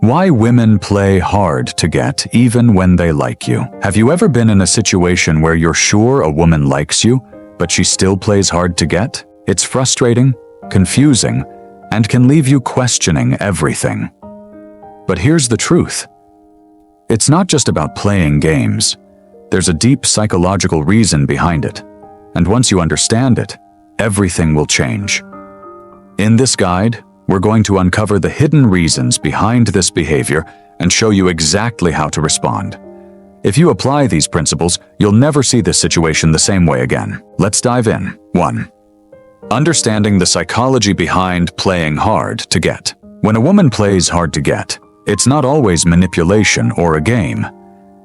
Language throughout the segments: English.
Why women play hard to get even when they like you. Have you ever been in a situation where you're sure a woman likes you, but she still plays hard to get? It's frustrating, confusing, and can leave you questioning everything. But here's the truth. It's not just about playing games. There's a deep psychological reason behind it. And once you understand it, everything will change. In this guide, we're going to uncover the hidden reasons behind this behavior and show you exactly how to respond. If you apply these principles, you'll never see this situation the same way again. Let's dive in. 1. Understanding the psychology behind playing hard to get. When a woman plays hard to get, it's not always manipulation or a game.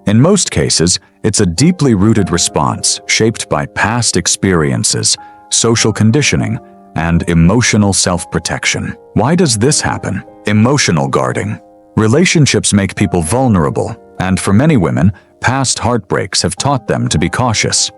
In most cases, it's a deeply rooted response shaped by past experiences, social conditioning, and emotional self-protection. Why does this happen? Emotional guarding. Relationships make people vulnerable, and for many women, past heartbreaks have taught them to be cautious.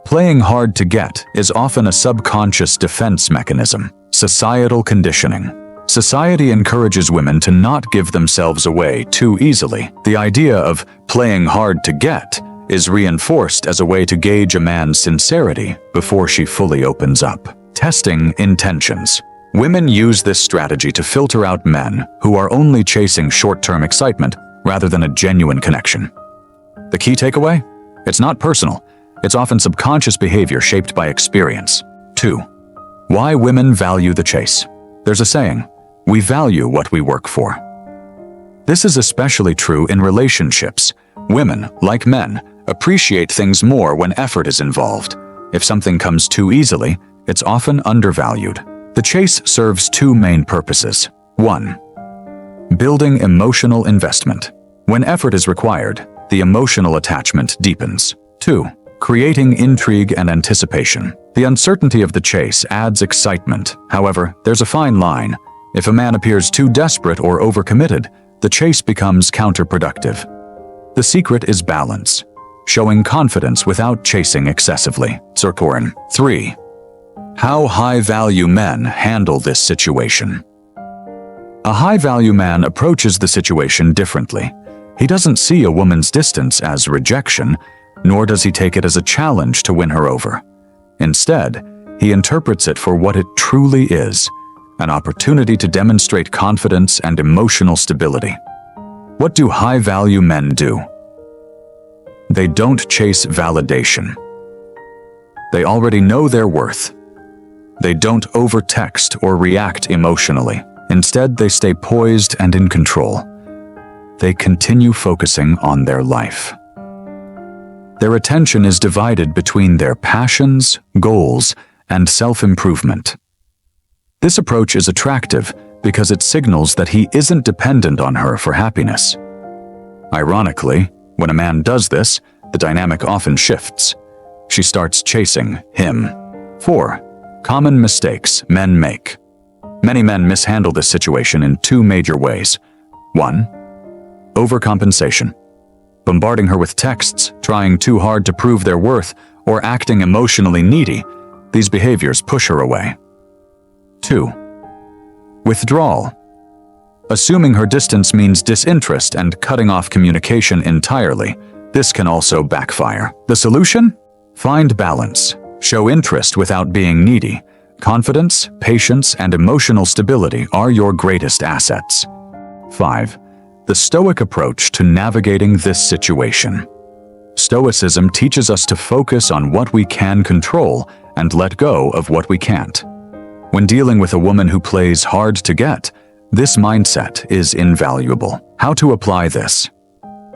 Playing hard to get is often a subconscious defense mechanism. Societal conditioning. Society encourages women to not give themselves away too easily. The idea of playing hard to get is reinforced as a way to gauge a man's sincerity before she fully opens up. Testing intentions. Women use this strategy to filter out men who are only chasing short-term excitement rather than a genuine connection. The key takeaway? It's not personal. It's often subconscious behavior shaped by experience. 2. Why women value the chase. There's a saying, we value what we work for. This is especially true in relationships. Women, like men, appreciate things more when effort is involved. If something comes too easily, it's often undervalued. The chase serves two main purposes. 1. Building emotional investment. When effort is required, the emotional attachment deepens. 2. Creating intrigue and anticipation. The uncertainty of the chase adds excitement. However, there's a fine line. If a man appears too desperate or overcommitted, the chase becomes counterproductive. The secret is balance, showing confidence without chasing excessively. 3. How high-value men handle this situation. A high-value man approaches the situation differently. He doesn't see a woman's distance as rejection, nor does he take it as a challenge to win her over. Instead, he interprets it for what it truly is, an opportunity to demonstrate confidence and emotional stability. What do high-value men do? They don't chase validation. They already know their worth. They don't overtext or react emotionally. Instead, they stay poised and in control. They continue focusing on their life. Their attention is divided between their passions, goals, and self-improvement. This approach is attractive because it signals that he isn't dependent on her for happiness. Ironically, when a man does this, the dynamic often shifts. She starts chasing him. 4. Common mistakes men make. Many men mishandle this situation in two major ways. 1. Overcompensation. Bombarding her with texts, trying too hard to prove their worth, or acting emotionally needy, these behaviors push her away. 2. Withdrawal. Assuming her distance means disinterest and cutting off communication entirely, this can also backfire. The solution? Find balance. Show interest without being needy. Confidence, patience, and emotional stability are your greatest assets. 5. The Stoic approach to navigating this situation. Stoicism teaches us to focus on what we can control and let go of what we can't. When dealing with a woman who plays hard to get, this mindset is invaluable. How to apply this?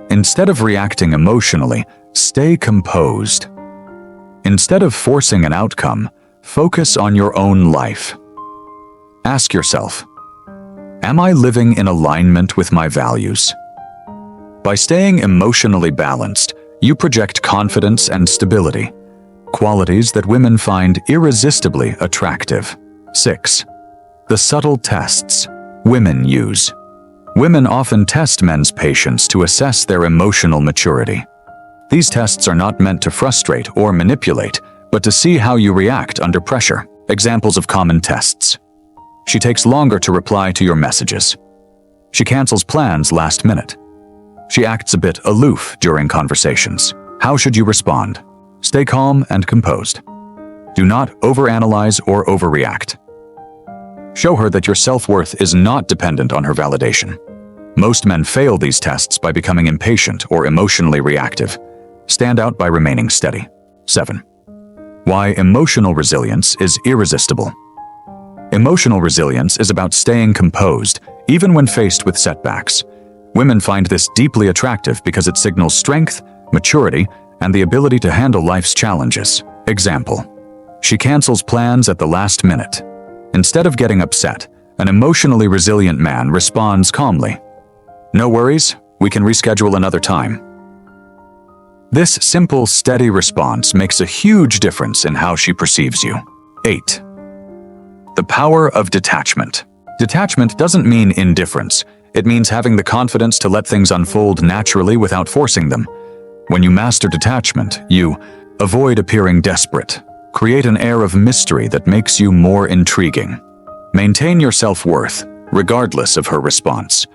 Instead of reacting emotionally, stay composed. Instead of forcing an outcome, focus on your own life. Ask yourself, am I living in alignment with my values? By staying emotionally balanced, you project confidence and stability, qualities that women find irresistibly attractive. 6. The subtle tests women use. Women often test men's patience to assess their emotional maturity. These tests are not meant to frustrate or manipulate, but to see how you react under pressure. Examples of common tests. She takes longer to reply to your messages. She cancels plans last minute. She acts a bit aloof during conversations. How should you respond? Stay calm and composed. Do not overanalyze or overreact. Show her that your self-worth is not dependent on her validation. Most men fail these tests by becoming impatient or emotionally reactive. Stand out by remaining steady. 7. Why emotional resilience is irresistible. Emotional resilience is about staying composed, even when faced with setbacks. Women find this deeply attractive because it signals strength, maturity, and the ability to handle life's challenges. Example: she cancels plans at the last minute. Instead of getting upset, an emotionally resilient man responds calmly. No worries, we can reschedule another time. This simple, steady response makes a huge difference in how she perceives you. 8. The power of detachment. Detachment doesn't mean indifference. It means having the confidence to let things unfold naturally without forcing them. When you master detachment, you avoid appearing desperate. Create an air of mystery that makes you more intriguing. Maintain your self-worth, regardless of her response.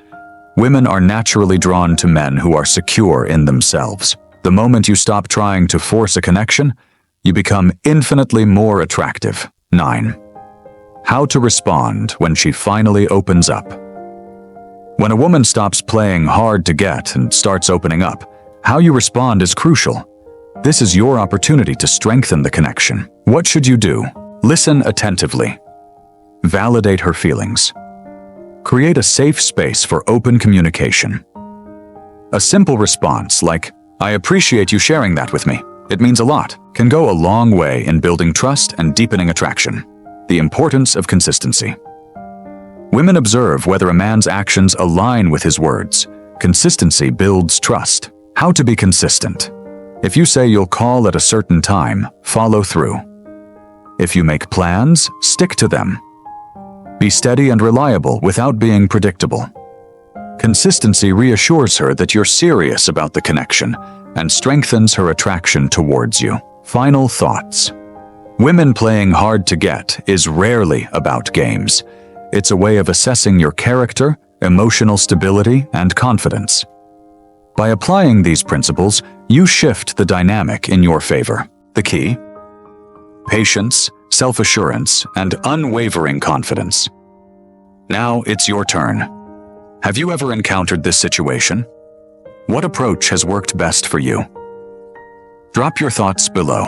Women are naturally drawn to men who are secure in themselves. The moment you stop trying to force a connection, you become infinitely more attractive. 9. How to respond when she finally opens up. When a woman stops playing hard to get and starts opening up, how you respond is crucial. This is your opportunity to strengthen the connection. What should you do? Listen attentively. Validate her feelings. Create a safe space for open communication. A simple response like, "I appreciate you sharing that with me. It means a lot," can go a long way in building trust and deepening attraction. The importance of consistency. Women observe whether a man's actions align with his words. Consistency builds trust. How to be consistent. If you say you'll call at a certain time, follow through. If you make plans, stick to them. Be steady and reliable without being predictable. Consistency reassures her that you're serious about the connection and strengthens her attraction towards you. Final thoughts. Women playing hard to get is rarely about games. It's a way of assessing your character, emotional stability, and confidence. By applying these principles, you shift the dynamic in your favor. The key? Patience, self-assurance, and unwavering confidence. Now it's your turn. Have you ever encountered this situation? What approach has worked best for you? Drop your thoughts below.